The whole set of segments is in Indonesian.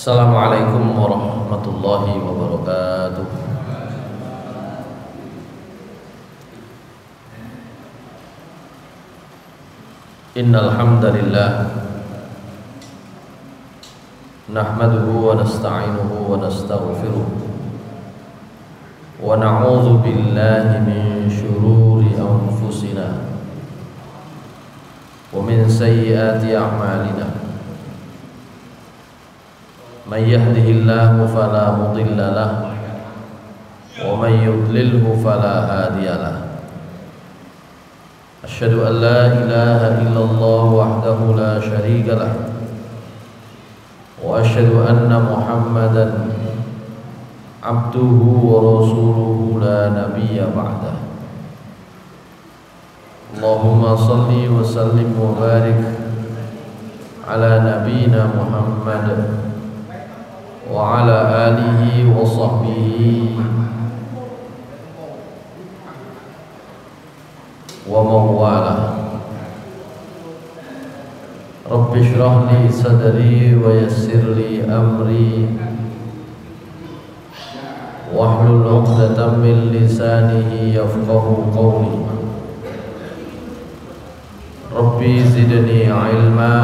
Assalamualaikum warahmatullahi wabarakatuh. Innal hamdalillah nahmaduhu wa nasta'inuhu wa nastaghfiruh wa na'udzu billahi min shururi anfusina wa min sayyiati a'malina. Man yahdihillahu fala mudilla lahu wa man yudlilhu fala hadiya lahu. Asyhadu an la ilaha illallah wahdahu la syarika lahu wa asyhadu anna Muhammadan abduhu wa rasuluhu la nabiyya ba'dah. Allahumma salli wa sallim wa barik ala nabiyyina Muhammad wa ala alihi wa sahbihi wa mawala. Rabbi shrah li sadri wa yassir li amri wahlul 'uqdatam min lisanihi yafqahu qawli. Rabbi zidni ilma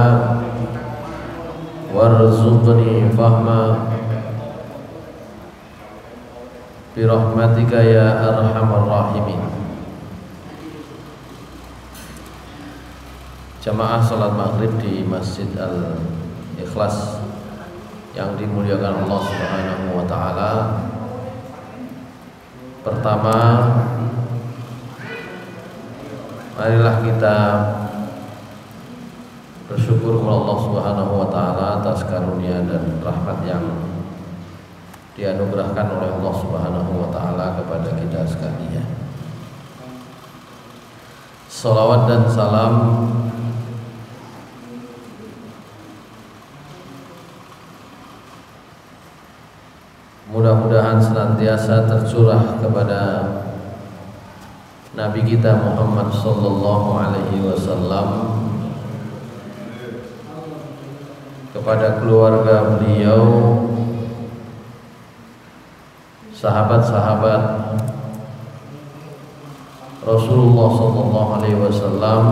warzuqni fahma birahmatika ya arhamar rahimin. Jamaah salat maghrib di Masjid Al-Ikhlas yang dimuliakan Allah Subhanahu wa taala. Pertama, marilah kita bersyukur kepada Allah Subhanahu wa taala atas karunia dan rahmat yang dianugerahkan oleh Allah Subhanahu wa taala kepada kita sekalian. Salawat dan salam mudah-mudahan senantiasa tercurah kepada Nabi kita Muhammad sallallahu alaihi wasallam, kepada keluarga beliau, sahabat-sahabat Rasulullah sallallahu alaihi wasallam,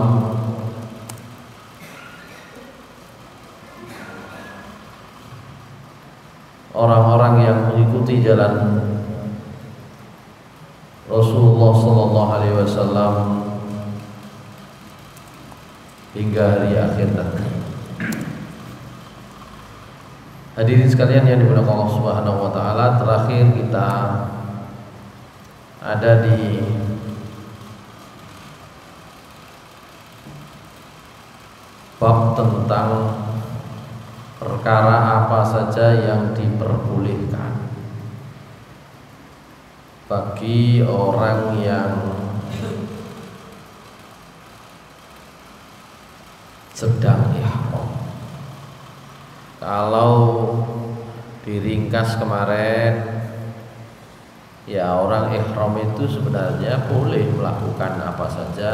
orang-orang yang mengikuti jalan Rasulullah sallallahu alaihi wasallam hingga hari akhir nanti. Hadirin sekalian yang dimuliakan Allah Subhanahu wa taala, terakhir kita ada di bab tentang perkara apa saja yang diperbolehkan bagi orang yang sedang ihram. Kalau diringkas kemarin, ya orang ihram itu sebenarnya boleh melakukan apa saja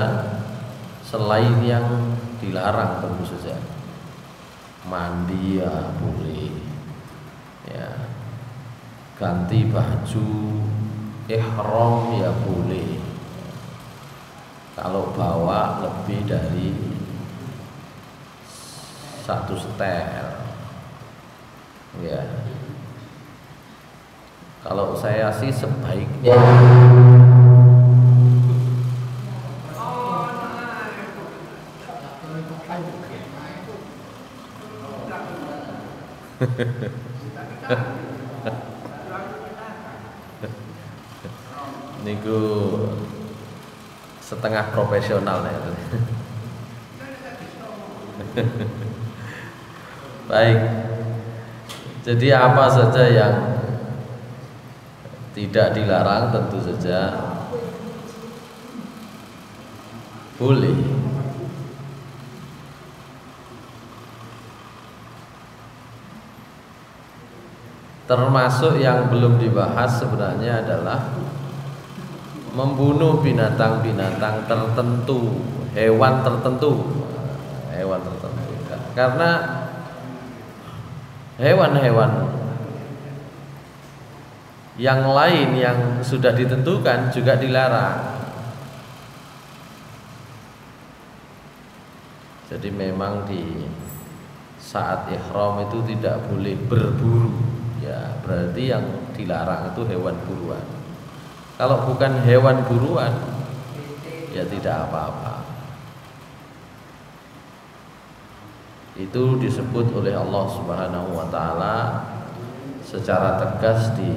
selain yang dilarang, tentu saja. Mandi ya boleh, ya ganti baju ihram ya boleh, kalau bawa lebih dari satu setel, ya. Kalau saya sih sebaiknya niku setengah profesional ya. Baik. Jadi apa saja yang tidak dilarang tentu saja boleh. Termasuk yang belum dibahas sebenarnya adalah membunuh binatang-binatang tertentu, hewan tertentu. Karena hewan-hewan yang lain yang sudah ditentukan juga dilarang. Jadi memang di saat ihram itu tidak boleh berburu, ya berarti yang dilarang itu hewan buruan. Kalau bukan hewan buruan, ya tidak apa-apa. Itu disebut oleh Allah Subhanahu wa taala secara tegas di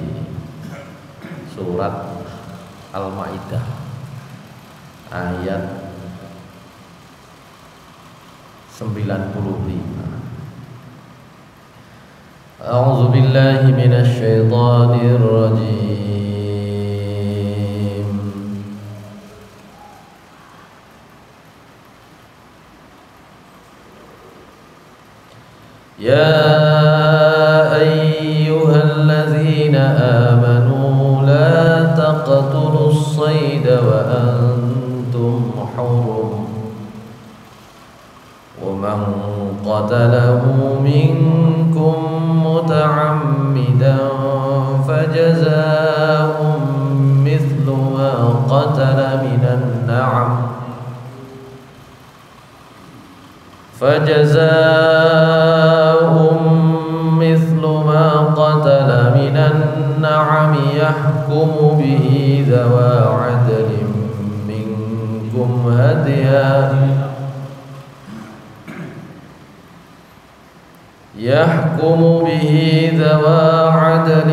surat Al-Maidah ayat 95. A'udzu billahi minasy syaithanir rajim. Ya ayyuhalladzina amanu la taqtulus sayda wa antum hurum wa man qatalahu minkum muta'ammidan fajaza'un mithlu ma qatala minan na'am yahkumu bihi dhawa 'adlin minkum hadiyan يحكم به ذوى عدل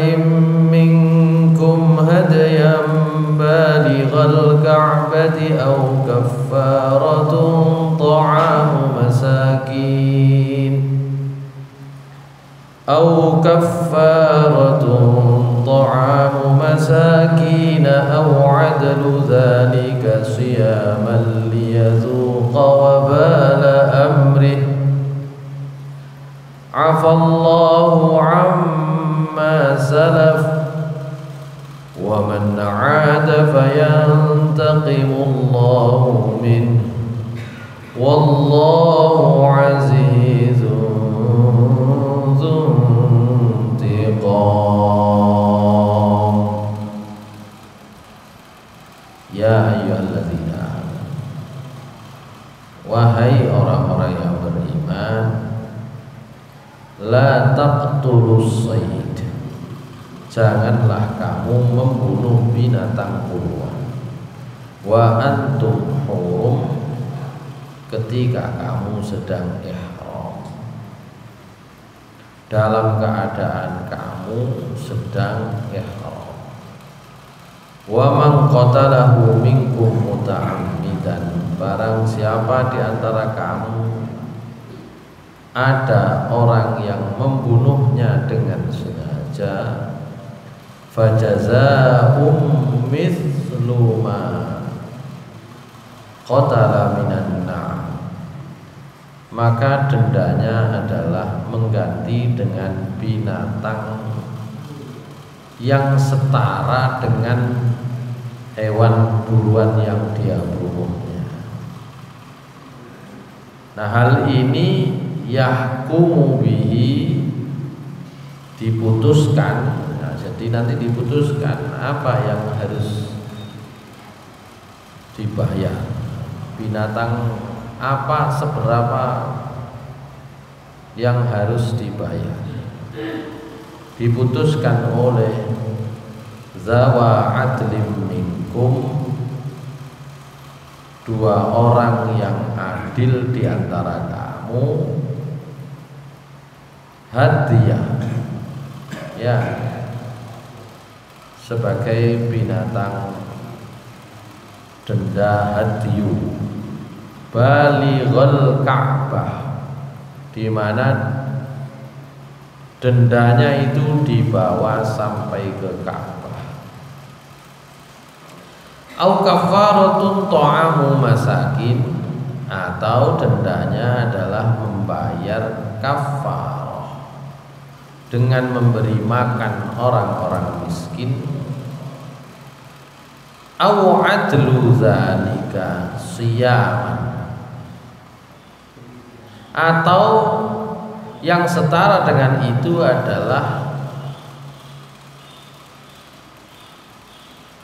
منكم هديا بالغ الكعبة أو كفارة طعام مساكين أو عدل ذلك صياما ليذوق وبال أمره عفى الله عما سلف ومن عاد فينتقم الله منه والله عزيز ذو انتقام. Ya ayyuhalladzina amanu, wahai orang-orang yang beriman, la taqtulus sayd, janganlah kamu membunuh binatang buruan, wa antum hurum, ketika kamu sedang ihram, dalam keadaan kamu sedang ihram. Wa man qatalahu minkum muta'ammidan, barang siapa di antara kamu ada orang yang membunuhnya dengan sengaja, fajaza'um mithlu ma qatala minan na'am, maka dendanya adalah mengganti dengan binatang yang setara dengan hewan buruan yang dia bunuhnya. Nah, hal ini yahkumu bihi, diputuskan. Nah, jadi nanti diputuskan apa yang harus dibayar, binatang apa, seberapa yang harus dibayar, diputuskan oleh zawa adlim minkum, dua orang yang adil di antara kamu, hadiah, ya, sebagai binatang denda hadiyu, balighul Ka'bah, di mana dendanya itu dibawa sampai ke Ka'bah. Au kafaratun ta'amu masakin, atau dendanya adalah membayar kafarah dengan memberi makan orang-orang miskin. Au adlu dzalika siyaman, atau Yang setara dengan itu adalah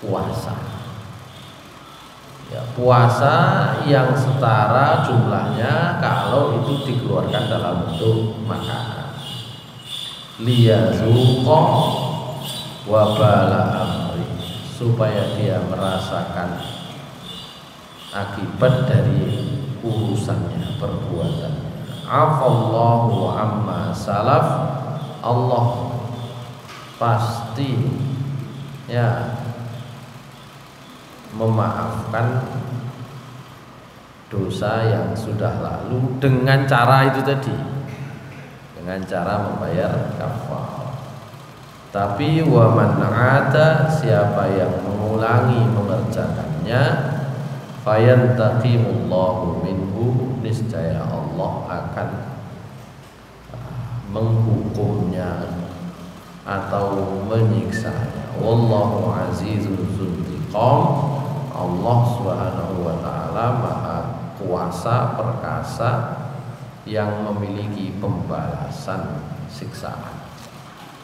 puasa. Ya, puasa yang setara jumlahnya kalau itu dikeluarkan dalam bentuk makanan. Liyazuqa wabala amri, supaya dia merasakan akibat dari urusannya, perbuatannya. Afallahu amma salaf, Allah pasti ya memaafkan dosa yang sudah lalu dengan cara itu tadi, dengan cara membayar kafar. Tapi wa man ada, siapa yang mengulangi mengerjakannya, fayantaqimullahu minhu, niscaya Allah akan menghukumnya atau menyiksanya. Wallahu azizun dzuntiqam, Allah Subhanahu wa taala Maha kuasa perkasa yang memiliki pembalasan siksaan.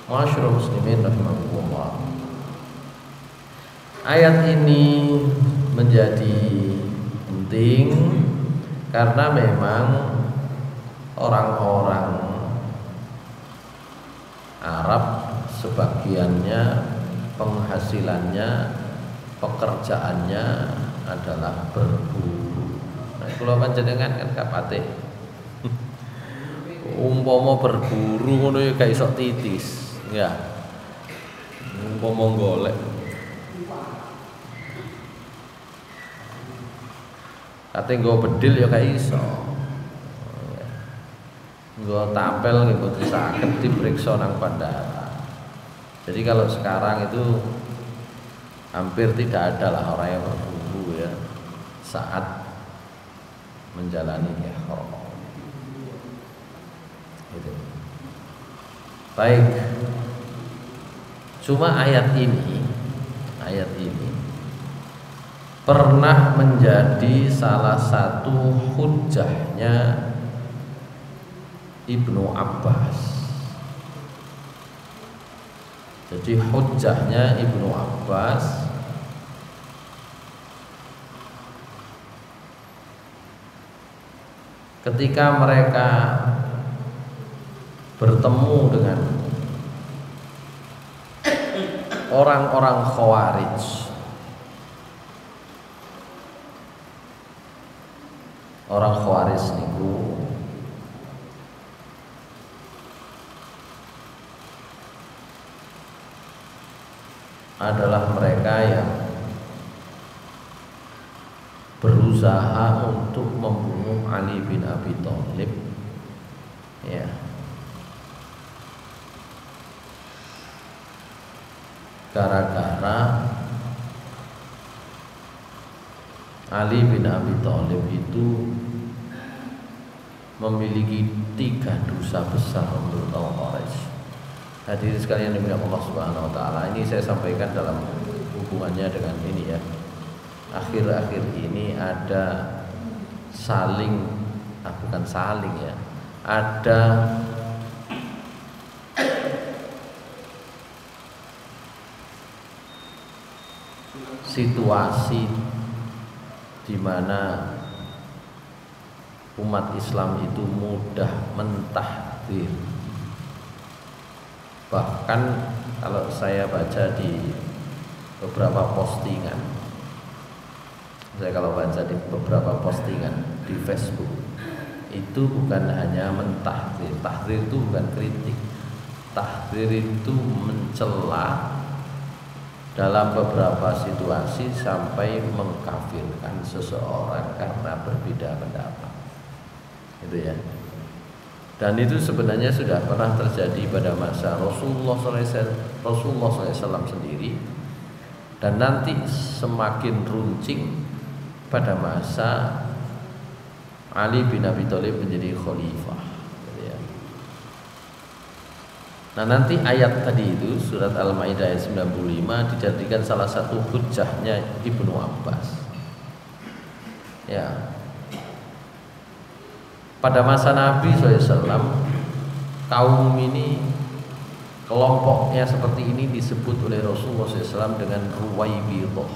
Masyaallah muslimin rahimakumullah. Ayat ini menjadi penting karena memang orang-orang Arab sebagiannya penghasilannya, pekerjaannya adalah berburu. Nah, kalau panjenengan kan kapate umpama berburu ngono ya gak iso titis, ya. Umpama golek kate nggo bedil ya gak iso. Nggo tapel nggih mboten saged diperiksa nang bandara. Jadi kalau sekarang itu hampir tidak ada lah orang yang berburu ya saat menjalani ihram. Gitu. Baik. Cuma ayat ini pernah menjadi salah satu hujjahnya Ibnu Abbas. Jadi hujjahnya Ibnu Abbas ketika mereka bertemu dengan orang-orang Khawarij. Orang Khawarij niku adalah mereka yang berusaha untuk membunuh Ali bin Abi Thalib, ya. Gara-gara Ali bin Abi Thalib itu memiliki 3 dosa besar menurut kaum Quraisy. Hadirin sekalian dimuliakan Allah Subhanahu wa taala, ini saya sampaikan dalam hubungannya dengan ini ya. Akhir-akhir ini ada bukan saling ya. Ada situasi di mana umat Islam itu mudah mentahdir. Bahkan kalau saya baca di beberapa postingan, di Facebook, itu bukan hanya mentahdir. Tahdir itu bukan kritik. Tahdir itu mencela dalam beberapa situasi sampai mengkafirkan seseorang karena berbeda pendapat. Itu ya. Dan itu sebenarnya sudah pernah terjadi pada masa Rasulullah SAW sendiri, dan nanti semakin runcing pada masa Ali bin Abi Thalib menjadi khalifah. Nah, nanti ayat tadi itu surat Al-Maidah ayat 95 dijadikan salah satu hujjahnya Ibnu Abbas. Ya. Pada masa Nabi SAW kaum ini kelompoknya seperti ini disebut oleh Rasulullah SAW dengan Ruwaibidah.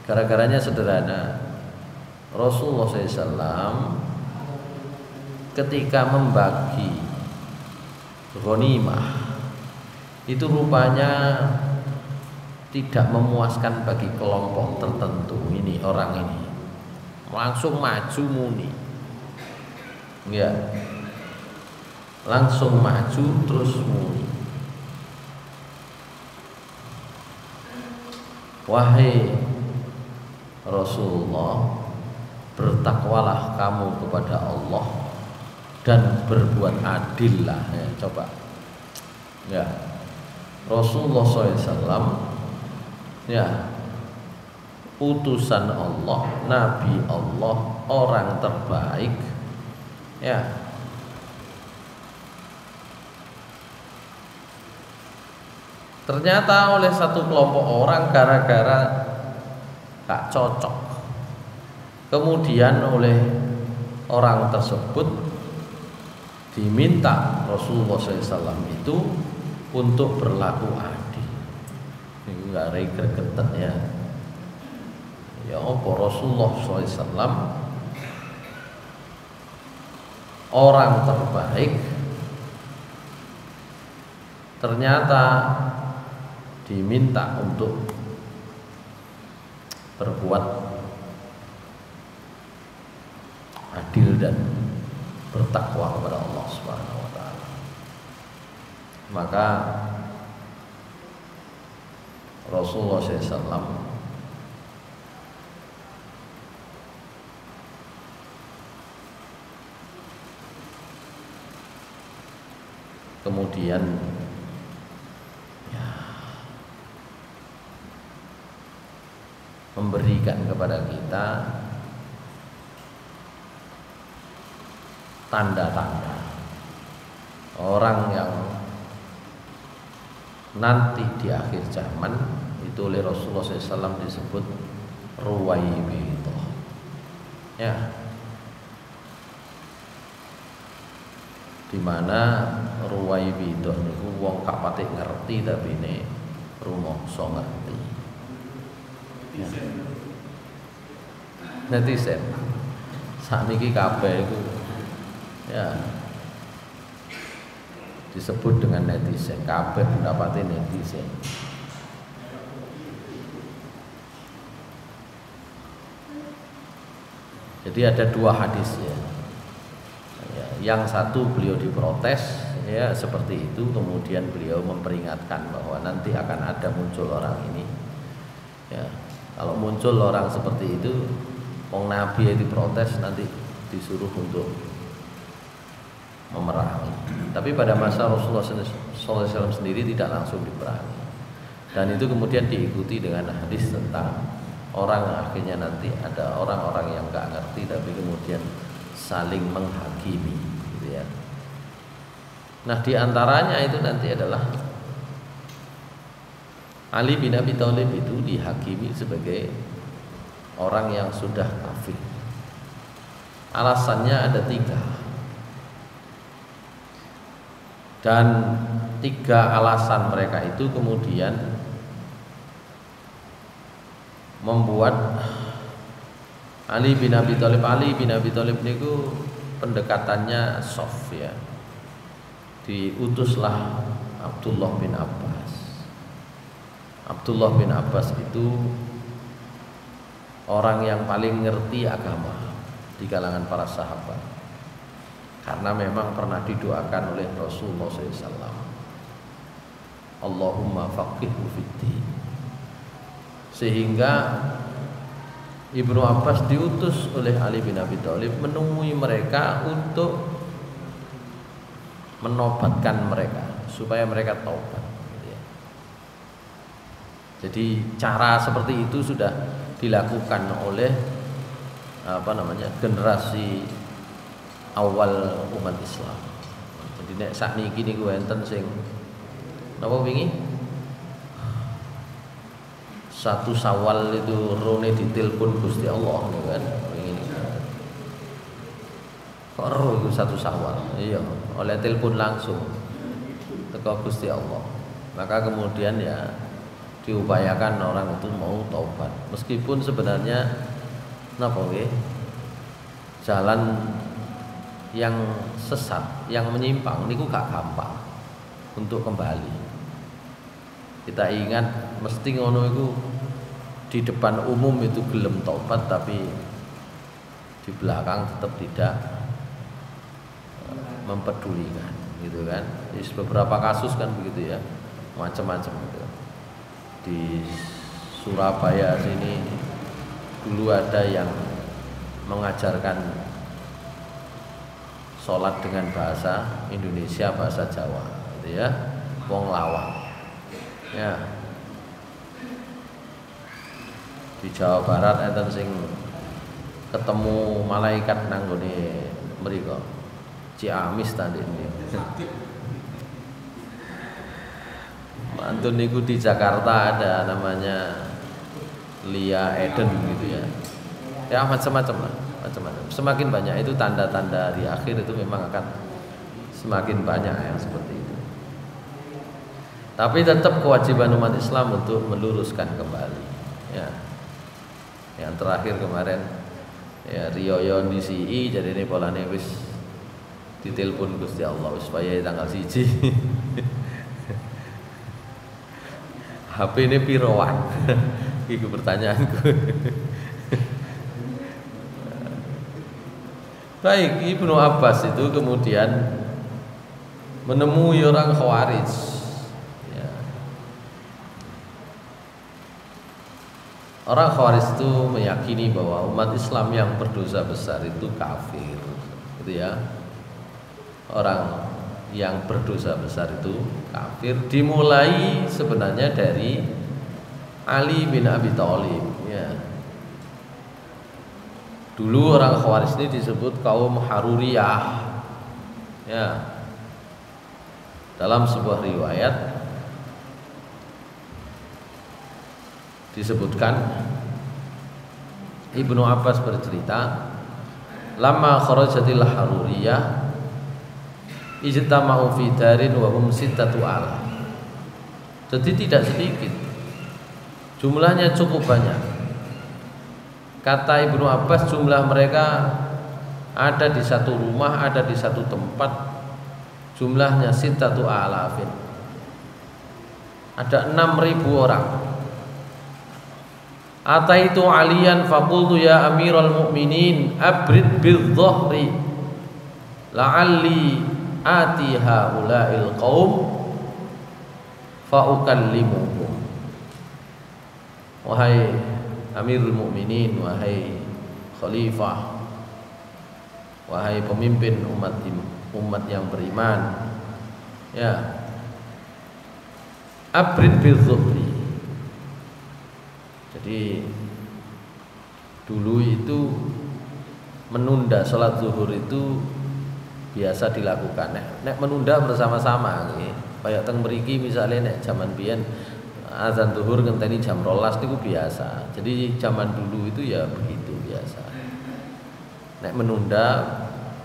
Gara-garanya sederhana. Rasulullah SAW ketika membagi ghanimah itu rupanya tidak memuaskan bagi kelompok tertentu. Ini orang ini langsung maju muni, ya, langsung maju terus muni, wahai Rasulullah, bertakwalah kamu kepada Allah dan berbuat adillah. Ya, coba, ya, Rasulullah SAW, ya, utusan Allah, Nabi Allah, orang terbaik, ya, ternyata oleh satu kelompok orang gara-gara gak cocok, kemudian oleh orang tersebut diminta Rasulullah SAW itu untuk berlaku adil. Ini gak gregetan ya. Ya apa Rasulullah SAW orang terbaik ternyata diminta untuk berbuat adil dan bertakwa kepada Allah Subhanahu wa taala. Maka Rasulullah SAW kemudian ya, memberikan kepada kita tanda-tanda orang yang nanti di akhir zaman itu oleh Rasulullah SAW disebut Ruwaibidah, ya, dimana Ruwaibidah niku wong gak pati ngerti tapi ne rumangsa ngerti, ya. Netizen sakniki kabeh iku, ya, disebut dengan netizen, kabeh pendapatnya netizen. Jadi ada dua hadis ya. Yang satu beliau diprotes ya seperti itu, kemudian beliau memperingatkan bahwa nanti akan ada muncul orang ini. Ya, kalau muncul orang seperti itu, wong Nabi yang diprotes nanti disuruh untuk memerangi. Tapi pada masa Rasulullah SAW sendiri tidak langsung diperangi. Dan itu kemudian diikuti dengan hadis tentang orang akhirnya nanti ada orang-orang yang nggak ngerti tapi kemudian saling menghakimi, gitu ya. Nah diantaranya itu nanti adalah Ali bin Abi Thalib itu dihakimi sebagai orang yang sudah kafir. Alasannya ada 3. Dan 3 alasan mereka itu kemudian membuat Ali bin Abi Thalib niku pendekatannya soft ya. Diutuslah Abdullah bin Abbas. Abdullah bin Abbas itu orang yang paling ngerti agama di kalangan para sahabat, karena memang pernah didoakan oleh Rasulullah SAW, Allahumma faqihhu fiddin. Sehingga Ibnu Abbas diutus oleh Ali bin Abi Thalib menemui mereka untuk menobatkan mereka supaya mereka taubat. Jadi cara seperti itu sudah dilakukan oleh generasi awal umat Islam. Jadi nek sakniki niku enten sing napa wingi 1 Syawal itu rone ditelepon Gusti Allah kan wingi. Kok ero iku 1 Syawal. Iya, oleh telepon langsung teko Gusti Allah. Maka kemudian ya diupayakan orang itu mau taubat. Meskipun sebenarnya napa nggih? Jalan yang sesat, yang menyimpang niku gak gampang untuk kembali. Kita ingat mesti ngono iku di depan umum itu gelem taubat, tapi di belakang tetap tidak mempedulikan, gitu kan. Di beberapa kasus kan begitu ya, macam-macam gitu. Di Surabaya sini dulu ada yang mengajarkan sholat dengan bahasa Indonesia, bahasa Jawa, gitu ya, wong lawang. Ya. Di Jawa Barat enten sing ketemu malaikat nang gone mriko. Ciamis tadi ini. Mantun niku di Jakarta ada namanya Lia Eden gitu ya. Ya macam-macam lah, macam-macam. Semakin banyak itu tanda-tanda di akhir itu memang akan semakin banyak yang seperti itu. Tapi tetap kewajiban umat Islam untuk meluruskan kembali. Ya. Yang terakhir kemarin ya Riyoyo di CI jadi ini polane wis ditelepon Gusti Allah supaya tanggal 1. HP ini piroan. Itu pertanyaanku. Baik, Ibnu Abbas itu kemudian menemui orang Khawarij. Ya. Orang Khawarij itu meyakini bahwa umat Islam yang berdosa besar itu kafir, gitu ya. Orang yang berdosa besar itu kafir, dimulai sebenarnya dari Ali bin Abi Thalib. Ya. Dulu orang Khawarij ini disebut kaum Haruriyah. Ya. Dalam sebuah riwayat disebutkan Ibnu Abbas bercerita, lama kharajatil Haruriyah ijtama'u fi darin wa hum 6,000. Jadi tidak sedikit, jumlahnya cukup banyak. Kata Ibnu Abbas, jumlah mereka ada di satu rumah, ada di satu tempat, jumlahnya 6,000. Ada 6.000 orang. Ataitu aliyan faqultu ya amiral mu'minin abrid bil-dhahri la'alli ati haula'il qaum fa'ukallimuhum. Wahai Amirul Mukminin, wahai khalifah, wahai pemimpin umat yang beriman, ya, abrid bil zuhri. Jadi dulu itu menunda sholat zuhur itu biasa dilakukan. Nek menunda bersama-sama nggih. Kayak teng mriki misale nek zaman biyen azan zuhur ngenteni jam 12 niku biasa. Jadi zaman dulu itu ya begitu biasa. Nek menunda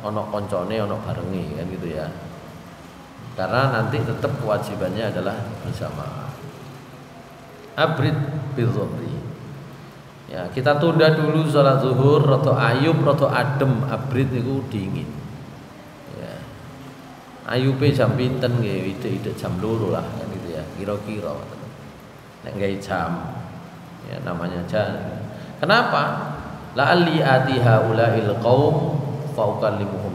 ono koncone ono barenge kan gitu ya. Karena nanti tetap kewajibannya adalah bersama. Abrid bil zuhri. Ya, kita tunda dulu sholat zuhur rada ayub rada adem, abrid niku dingin. Ya. Ayube jam pinten nggih, ide-ide jam 2 lah kan gitu ya, kira-kira. Nek gawe jam ya namanya jam. Kenapa? La'alli atiha ulail qaum faukallimuhum.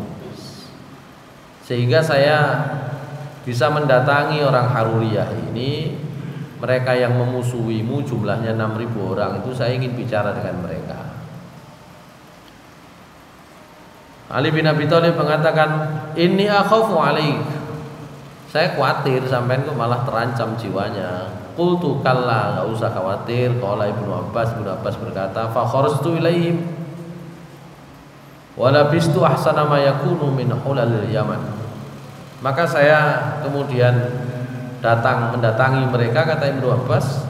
Sehingga saya bisa mendatangi orang Haruriyah ini, mereka yang memusuhimu jumlahnya 6.000 orang, itu saya ingin bicara dengan mereka. Ali bin Abi Thalib mengatakan, "Inni akhafu alaik." Saya khawatir sampean kok malah terancam jiwanya. Qultu kalla, enggak usah khawatir. Qala Ibnu Abbas berkata, "Fa kharajtu ilaihim wa labistu ahsana ma yakunu min hulalil Yaman." Maka saya kemudian mendatangi mereka, kata Ibnu Abbas.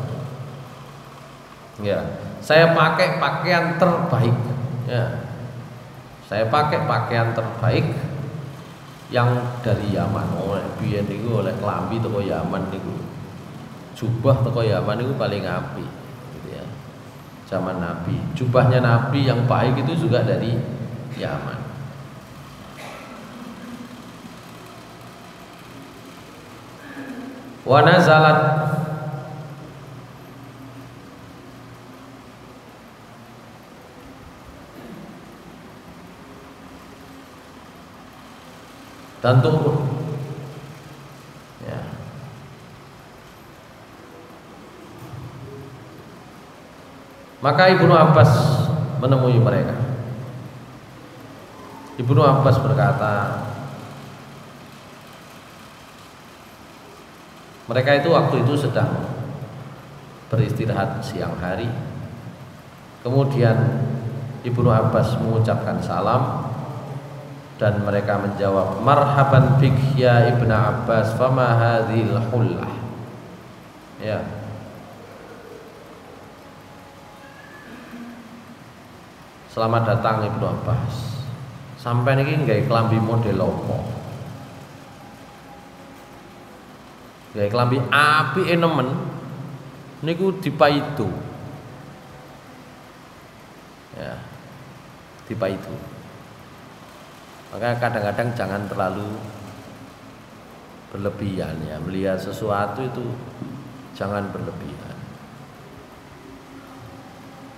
Ya, saya pakai pakaian terbaik. Ya. Saya pakai pakaian terbaik yang dari Yaman. Oleh biyen niku oleh klambi teko Yaman niku. Jubah teko Yaman niku paling apik gitu ya. Zaman Nabi. Jubahnya Nabi yang baik itu juga dari Yaman. Wa nazalat dan turun ya. Maka Ibnu Abbas menemui mereka. Ibnu Abbas berkata, mereka itu waktu itu sedang beristirahat siang hari. Kemudian Ibnu Abbas mengucapkan salam dan mereka menjawab, marhaban bik ya Ibnu Abbas, fama hadhil hullah. Ya. Selamat datang Ibnu Abbas. Sampai niki nggawe klambi model opo? Nggawe klambi apike nemen niku dipaitu. Ya. Dipaitu. Maka kadang-kadang jangan terlalu berlebihan ya, melihat sesuatu itu jangan berlebihan.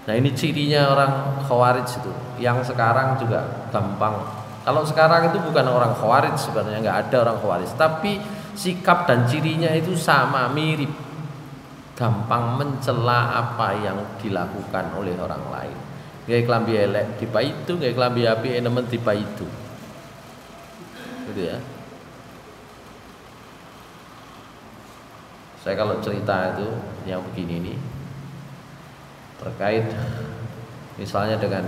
Nah ini cirinya orang Khawarij itu, yang sekarang juga gampang. Kalau sekarang itu bukan orang Khawarij sebenarnya, nggak ada orang Khawarij, tapi sikap dan cirinya itu sama, mirip. Gampang mencela apa yang dilakukan oleh orang lain. Gaya kelambi elek dipaitu, gaya kelambi api nemen dipaitu. Gitu ya. Saya kalau cerita itu yang begini nih terkait misalnya dengan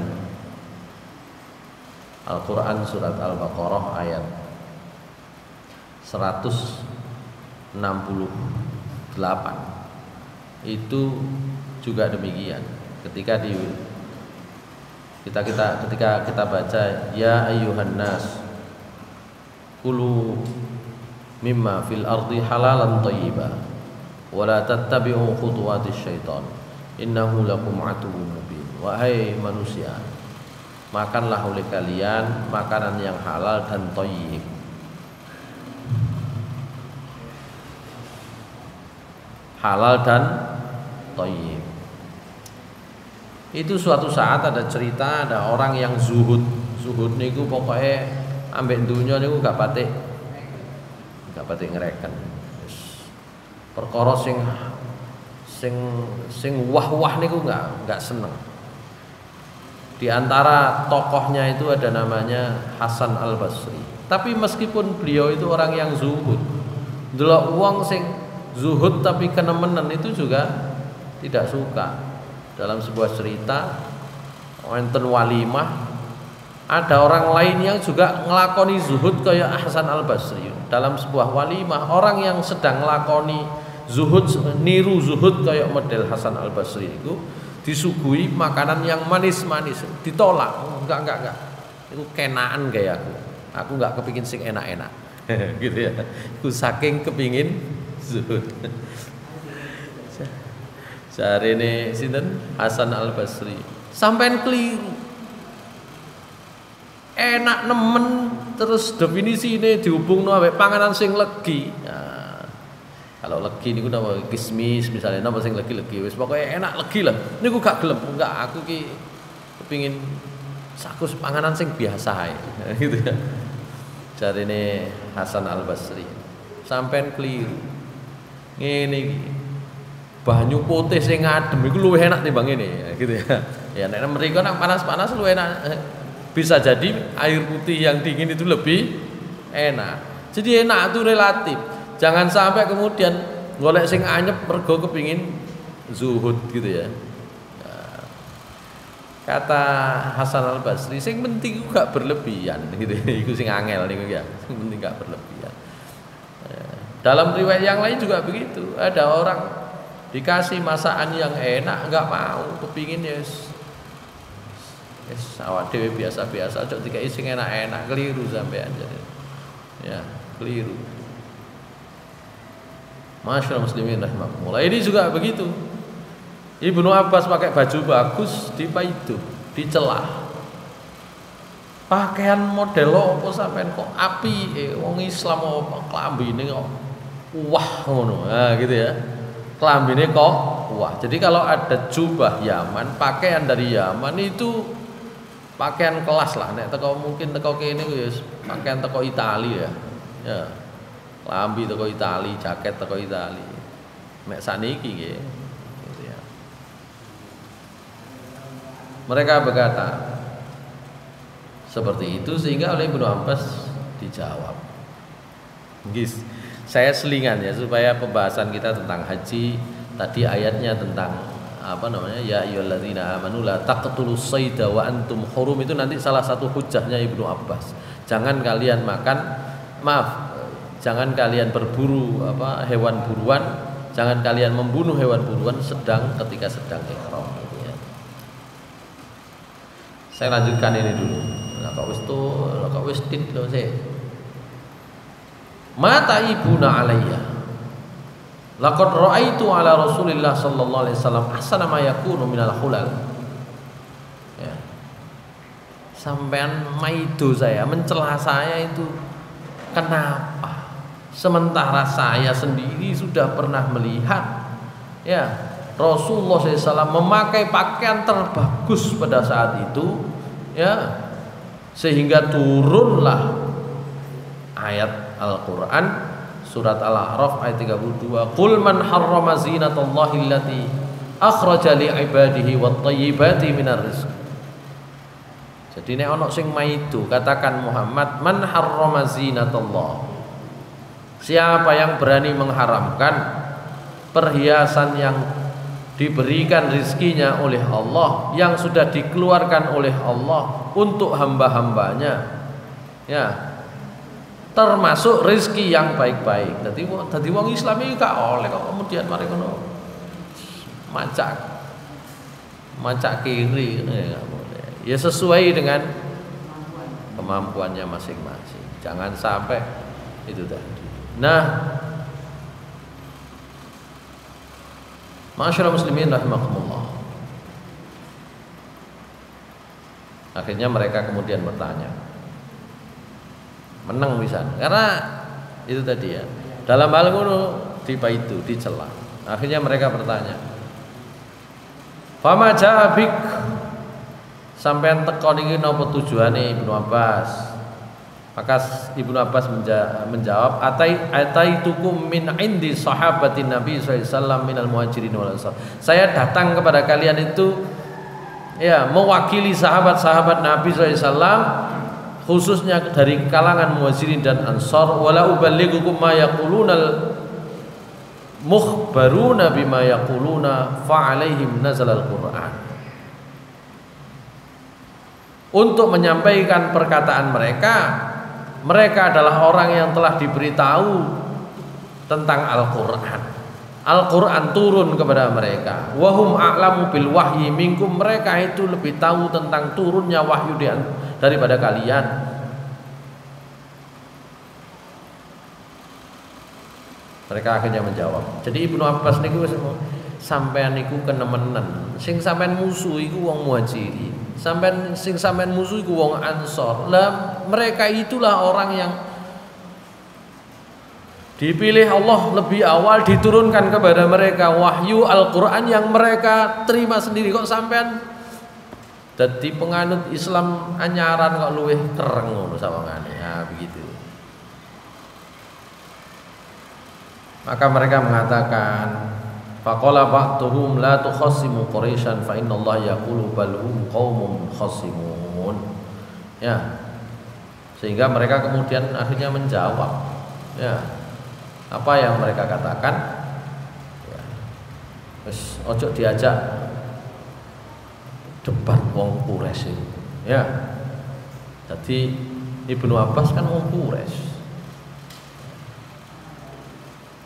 Al-Quran surat Al-Baqarah ayat 168 itu juga demikian. Ketika kita baca ya ayyuhan nas kulu mimma fil ardi halalan thayyiba wa la tattabi'u khutuwatis syaitan innahu lakum aduwwun mubin. Wahai manusia, makanlah oleh kalian makanan yang halal dan thayyib. Halal dan thayyib. Itu suatu saat ada cerita, ada orang yang zuhud. Zuhud niku pokoknya ambek dunya niku gak patek ngereken. Perkara sing wah-wah niku enggak seneng. Di antara tokohnya itu ada namanya Hasan Al-Basri. Tapi meskipun beliau itu orang yang zuhud, delok wong sing zuhud tapi kenemenan itu juga tidak suka. Dalam sebuah cerita wonten walimah, ada orang lain yang juga ngelakoni zuhud kayak Hasan Al-Basri. Dalam sebuah walimah, orang yang sedang ngelakoni zuhud, niru zuhud kayak model Hasan Al-Basri itu disuguhi makanan yang manis-manis, ditolak. Enggak. Itu kenaan kayak aku enggak kepingin sing enak-enak. Gitu ya. Aku saking kepingin zuhud. Jarene sinten Hasan Al-Basri. Sampean keliru. Enak nemen terus definisi ini dihubungno ambek panganan sing legi. Nah, kalau legi niku napa kismis misalnya napa sing legi-legi wis pokoke enak legi lah. Niku gak gelem, enggak aku ki kepengin sakus panganan sing biasa ae. Gitu ya. Jarine Hasan Al-Basri. Sampean keliru. Ngene iki. Banyu putih sing adem iku luwih enak timbang ngene, gitu ya. Ya nek mriko nang panas-panas luwih enak. Bisa jadi air putih yang dingin itu lebih enak. Jadi enak itu relatif. Jangan sampai kemudian golek sing anyep mergo kepingin zuhud gitu ya. Nah, kata Hasan Al-Basri, sing penting gak berlebihan gitu. Iku sing angel niku ya. Sing penting gak berlebihan. Dalam riwayat yang lain juga begitu. Ada orang dikasih masakan yang enak nggak mau, kepingin ya Wis awak dhewe biasa-biasa aja dikai sing enak-enak, keliru sampean. Ya, keliru. Masyaallah muslimin rahimakumullah. Ini juga begitu. Ibnu Abbas pakai baju bagus dipaidu, dicelah. Pakaian model apa sampean kok api wong Islam apa klambine kok wah ngono. Nah, gitu ya. Klambine kok wah. Jadi kalau ada jubah Yaman, pakaian dari Yaman itu pakaian kelas lah. Nek teko mungkin teko kene ku ya pakaian teko Italia ya. Ya. Klambi teko Italia, jaket teko Italia. Nek saniki nggih. Gitu ya. Mereka berkata seperti itu sehingga oleh Ibnu Abbas dijawab. Gis, saya selingan ya supaya pembahasan kita tentang haji tadi ayatnya tentang apa namanya ya ayyuhalladzina amanu la taqtulus sayda wa antum hurum itu nanti salah satu hujahnya Ibnu Abbas. Jangan kalian jangan kalian berburu hewan buruan, jangan kalian membunuh hewan buruan ketika sedang ihram gitu ya. Saya lanjutkan ini dulu. Kok wis tit lho sih. Mata ibuna alayya. Laqad ra'aitu ala Rasulillah sallallahu alaihi wasallam ahsana ma yakunu minal khulal. Ya. Sampean maido saya, mencela saya itu kenapa? Sementara saya sendiri sudah pernah melihat ya Rasulullah SAW memakai pakaian terbagus pada saat itu ya, sehingga turunlah ayat Al-Quran surat Al-A'raf ayat 32, qul man harrama zinatallahi allati akhraja li ibadihi wat thayyibati minar rizq. Jadi nek ana sing maido katakan Muhammad, man harrama zinatallah, siapa yang berani mengharamkan perhiasan yang diberikan rizkinya oleh Allah, yang sudah dikeluarkan oleh Allah untuk hamba-hambanya ya, termasuk rizki yang baik-baik. Dadi wong Islam iki gak oleh kok kemudian mari ngono macak kiri ya, boleh. Ya sesuai dengan kemampuannya masing-masing. Jangan sampai itu tadi. Nah, Ma'asyiral muslimin rahimakumullah. Akhirnya mereka kemudian bertanya. Menang bisa. Karena itu tadi ya. Dalam hal ngono dipaidu, dicela. Akhirnya mereka bertanya. Fama ja'abik? Sampeyan teko niki napa tujuane Ibnu Abbas? Maka Ibnu Abbas menjawab, ataitukum min indi sahabatin Nabi sallallahu alaihi wasallam minal muhajirin wal ansar. Saya datang kepada kalian itu ya mewakili sahabat-sahabat Nabi sallallahu alaihi wasallam, khususnya dari kalangan muhajirin dan ansar. Wala uballighukum ma yaqulunal mukhbaruna bima yaquluna fa alaihim nazalal Qur'an. Untuk menyampaikan perkataan mereka adalah orang yang telah diberitahu tentang Al-Quran. Al-Quran turun kepada mereka. Wahum a'lamu bil wahyi minkum, mereka itu lebih tahu tentang turunnya wahyu daripada kalian. Mereka akhirnya menjawab. Jadi Ibnu Abbas niku sampean niku kenemenan. Sing sampean musuh iku wong muhajirin. Sing sampean musuh iku wong ansor. Lah mereka itulah orang yang dipilih Allah lebih awal diturunkan kepada mereka wahyu Al-Qur'an yang mereka terima sendiri. Kok sampean dadi penganut Islam anyaran kok luwih kereng ngono sawangane. Ya begitu. Maka mereka mengatakan, faqala ba'duhum la tukhassimu Quraisyan fa innallaha yaqulu bal hum qaumun khasimun. Ya. Sehingga mereka kemudian akhirnya menjawab. Ya. Apa yang mereka katakan? Ya. Wis ojo diajak debat wong Quraisy. Ya. Jadi Ibnu Abbas kan wong Quraisy.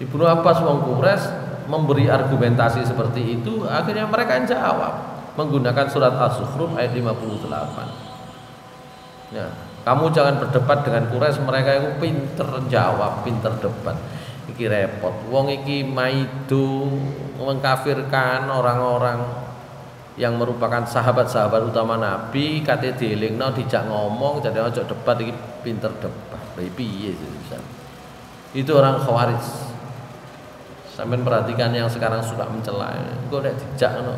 Ibnu Abbas wong Quraisy memberi argumentasi seperti itu, akhirnya mereka jawab. menggunakan surat Az-Zukhruf ayat 58. Ya, kamu jangan berdebat dengan Quraisy, mereka itu pinter jawab, pinter debat. Iki repot. Wong iki maido mengkafirkan orang-orang yang merupakan sahabat-sahabat utama Nabi, kate dielingno dijak ngomong, jadi ojo debat iki pinter debat. Piye sih? Itu orang Khawarij. Sampeyan perhatikan yang sekarang suka mencela. Kok nek dijak ngono,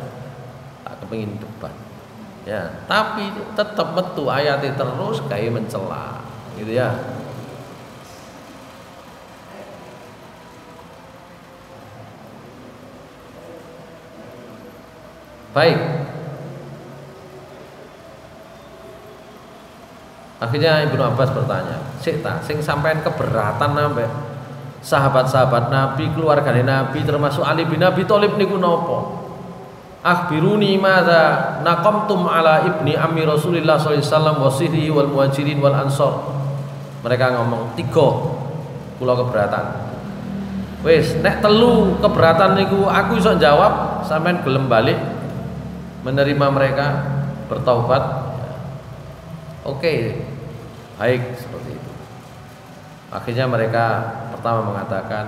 tak kepengin debat. Ya, tapi tetap metu ayatnya terus kayak mencela, gitu ya. Baik. Akhirnya Ibnu Abbas bertanya, "Sik ta, sing sampean keberatan nambah sahabat-sahabat Nabi, keluargane Nabi termasuk Ali bin Abi Thalib niku napa? Akhbiruni madza naqamtum ala ibni ammi Rasulillah sallallahu alaihi wasallam wa sihrihi wal muhajirin wal ansor." Mereka ngomong, 3 kula keberatan. Wis, nek 3 keberatan niku aku iso jawab, sampean gelem balik menerima mereka bertaubat. Oke, baik seperti itu. Akhirnya mereka pertama mengatakan,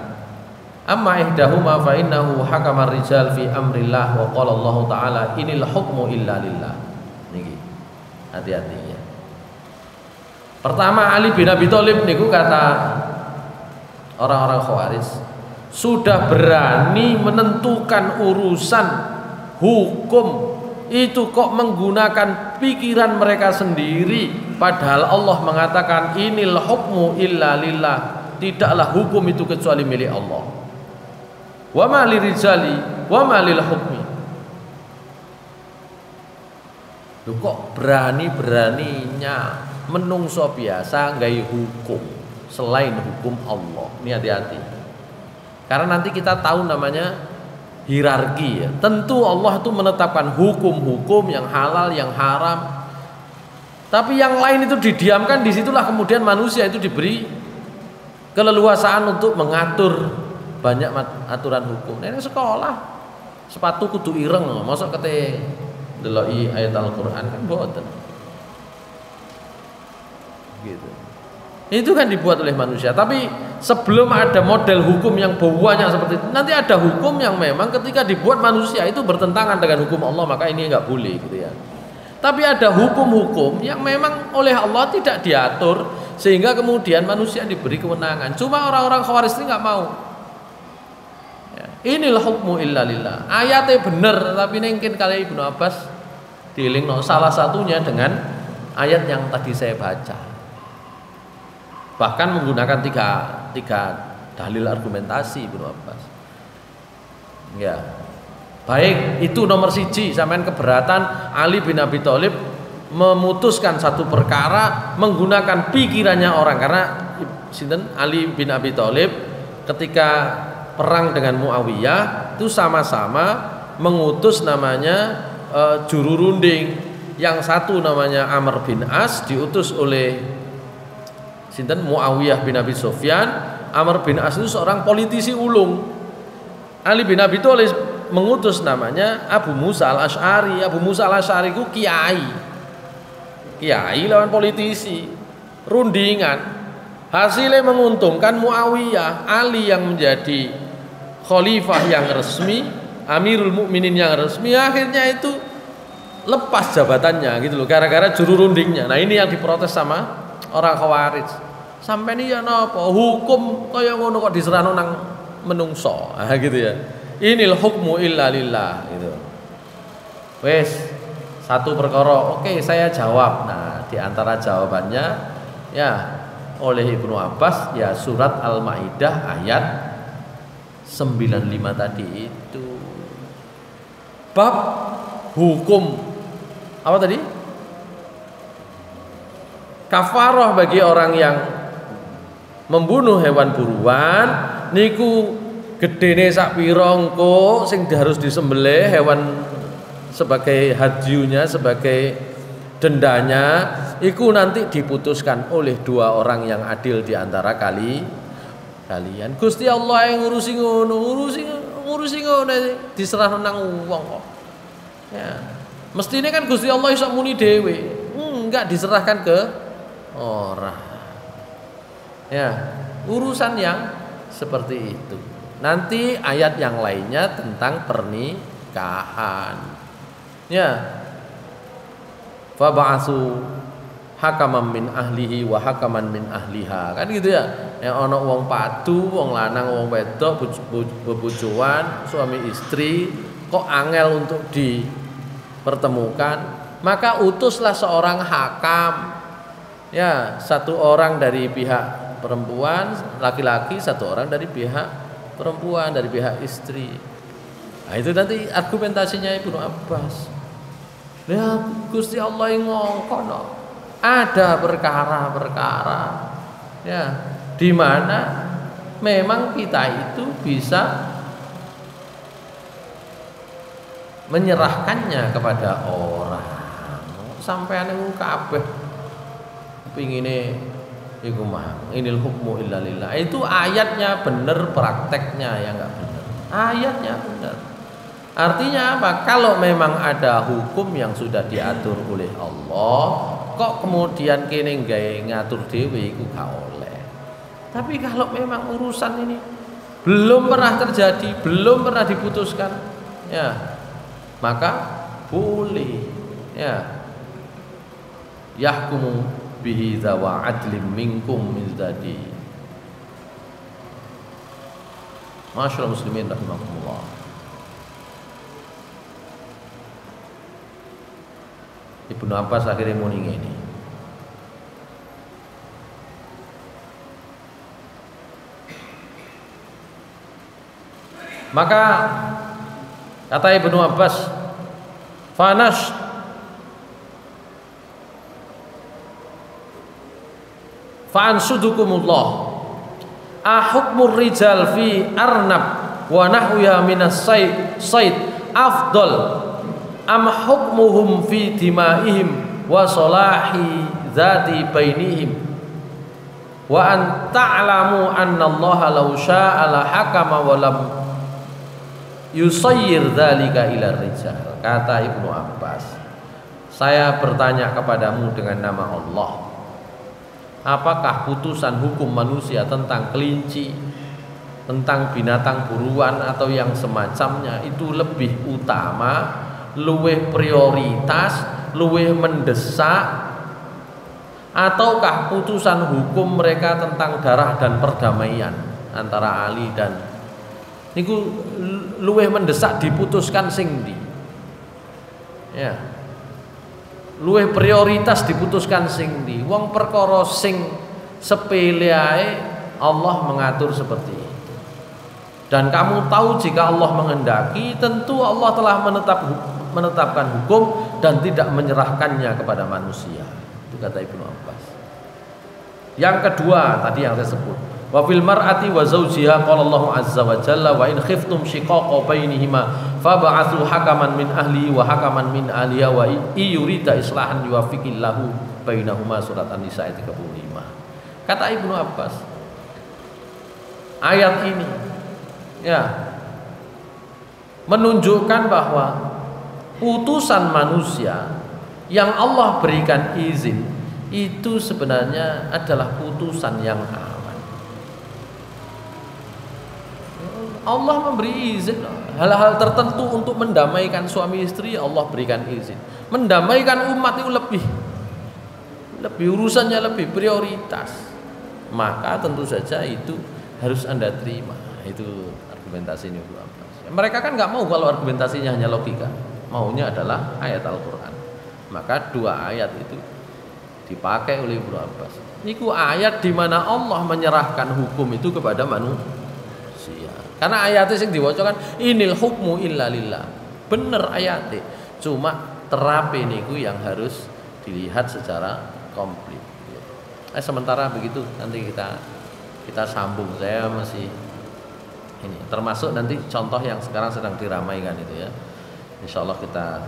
amma ihdahuma fa innahu hakama rijal fi amrillah wa qala Allah taala inil hukmu illa lillah. Niki. Hati-hati ya. Pertama Ali bin Abi Thalib niku kata orang-orang Khawarij sudah berani menentukan urusan hukum itu kok menggunakan pikiran mereka sendiri, padahal Allah mengatakan inil hukmu illa lillah, tidaklah hukum itu kecuali milik Allah. Wa ma lirijali wa ma lil hukmi. Lho kok berani-beraninya menungso biasa nggawe hukum selain hukum Allah. Ini hati-hati. Karena nanti kita tahu namanya hierarki ya. Tentu Allah itu menetapkan hukum-hukum yang halal, yang haram. Tapi yang lain itu didiamkan, disitulah kemudian manusia itu diberi keleluasaan untuk mengatur banyak aturan hukum. Ini sekolah sepatu kudu ireng, mosok kete deloki ayat Al-Qur'an kan mboten. Gitu. Itu kan dibuat oleh manusia. Tapi sebelum ada model hukum yang banyak seperti itu, nanti ada hukum yang memang ketika dibuat manusia itu bertentangan dengan hukum Allah, maka ini enggak boleh gitu ya. Tapi ada hukum-hukum yang memang oleh Allah tidak diatur sehingga kemudian manusia diberi kewenangan. Cuma orang-orang Khawarij ini enggak mau. Inilah hukmu illa lillah. Ayatnya benar, tapi mungkin kali Ibnu Abbas dilingno salah satunya dengan ayat yang tadi saya baca. Bahkan menggunakan tiga dalil argumentasi Ibnu Abbas. Ya. Baik, itu nomor 1, sampean keberatan Ali bin Abi Thalib memutuskan satu perkara menggunakan pikirannya orang, karena sinten Ali bin Abi Thalib ketika perang dengan Muawiyah itu sama-sama mengutus namanya juru runding. Yang satu namanya Amr bin As diutus oleh sinten Muawiyah bin Abi Sufyan. Amr bin As itu seorang politisi ulung. Ali bin Abi Thalib mengutus namanya Abu Musa al-Asy'ari. Abu Musa al-Asy'ari itu kiai lawan politisi, rundingan. Hasilnya menguntungkan Muawiyah. Ali yang menjadi khalifah yang resmi, Amirul Mukminin yang resmi, akhirnya itu lepas jabatannya gitu loh, gara-gara juru rundingnya. Nah ini yang diprotes sama orang Khawarij. Sampai ini ya napa hukum kaya ngono kok diserahno nang menungso, gitu ya. Inil hukmu illa lillah gitu. Wes, satu perkara, oke saya jawab. Nah, di antara jawabannya ya oleh Ibnu Abbas ya surat Al-Maidah ayat 95 tadi itu. Bab hukum apa tadi? Kafarah bagi orang yang membunuh hewan buruan niku gedene sak pira engko sing harus disembelih hewan sebagai hadyunya, sebagai dendanya, iku nanti diputuskan oleh 2 orang yang adil di antara kalian. Gusti Allah yang ngurusi ngono, ngurusi ngono diserah nang wong kok. Ya. Mestinya kan Gusti Allah iso muni dhewe. Enggak diserahkan ke orang. Ya, urusan yang seperti itu. Nanti ayat yang lainnya tentang pernikahan. Ya. Fa ba'atsu hakaman min ahlihi wa hakaman min ahliha. Kan gitu ya. Yang ana wong padu, wong lanang, wong wedok bebojoan, suami istri kok angel untuk dipertemukan, maka utuslah seorang hakam. Ya, satu orang dari pihak perempuan, laki-laki, satu orang dari pihak perempuan, dari pihak istri. Nah, itu nanti argumentasinya Ibnu Abbas. Ya, Gusti Allah yang ngongkon. Ada perkara-perkara ya di mana memang kita itu bisa menyerahkannya kepada orang. Sampeyan niku kabeh pingine iku mah inil hukmu illa lillah. Itu ayatnya bener, prakteknya ya enggak bener. Ayatnya bener. Artinya apa? Kalau memang ada hukum yang sudah diatur oleh Allah, kok kemudian kene gawe ngatur dhewe iku gak oleh. Tapi kalau memang urusan ini belum pernah terjadi, belum pernah diputuskan, ya, maka boleh, ya. Yahkumu bihi dzawa adlim minkum min dzadi. Masyaallah muslimin rahimakumullah. Ibnu Abbas akhirnya muni ngene. Maka kata Ibnu Abbas, fanas fa'ansudukumullah ahukmur rijal fi arnab wa nahwiha minas sayd afdal am hukmuhum fi dimaihim wa salahi dzati bainihim wa an ta'lamu anna Allah law syaa'a la hakama wa lam yusayyir dzalika ila rijal. Kata Ibnu Abbas, saya bertanya kepadamu dengan nama Allah, apakah putusan hukum manusia tentang kelinci, tentang binatang buruan atau yang semacamnya itu lebih utama, luweh prioritas, luweh mendesak, ataukah putusan hukum mereka tentang darah dan perdamaian antara Ali dan niku luweh mendesak diputuskan sing ndi? Ya. Luweh prioritas diputuskan sing ndi? Wong perkara sing sepele ae Allah mengatur seperti itu. Dan kamu tahu jika Allah menghendaki, tentu Allah telah menetapkan hukum dan tidak menyerahkannya kepada manusia. Itu kata Ibnu Abbas. Yang kedua tadi yang saya sebut, wa fil mar'ati wa zawjiha qala Allah azza wa jalla wa in khiftum shiqaqa bainihima fab'atsu hakaman min ahli wa hakaman min ahliha wa yurida islahan yuwaffiqillahu bainahuma, surat An-Nisa ayat 35. Kata Ibnu Abbas, ayat ini ya menunjukkan bahwa putusan manusia yang Allah berikan izin itu sebenarnya adalah putusan yang aman. Allah memberi izin hal-hal tertentu untuk mendamaikan suami istri, Allah berikan izin. Mendamaikan umat itu lebih urusannya lebih prioritas. Maka tentu saja itu harus Anda terima. Itu argumentasi Ibnu Abbas. Mereka kan nggak mau kalau argumentasinya hanya logika, maunya adalah ayat Al-Quran. Maka dua ayat itu dipakai oleh Ibnu Abbas. Niku ayat di mana Allah menyerahkan hukum itu kepada manusia. Karena ayatnya yang diwaca kan inil hukmu illa lillah. Bener ayatnya. Cuma terapi niku yang harus dilihat secara komplit. Sementara begitu nanti kita sambung. Saya masih ini termasuk nanti contoh yang sekarang sedang diramaikan itu ya. Insyaallah kita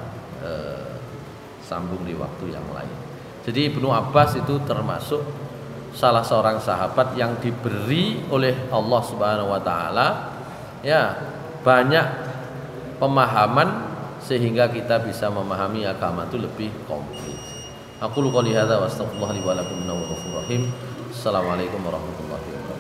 sambung di waktu yang lain. Jadi Ibnu Abbas itu termasuk salah seorang sahabat yang diberi oleh Allah Subhanahu wa taala ya banyak pemahaman sehingga kita bisa memahami agama itu lebih komplit. Aku qouli hadza wa astaghfirullah li wa lakum innahu ghafurur rahim. Assalamualaikum warahmatullahi wabarakatuh.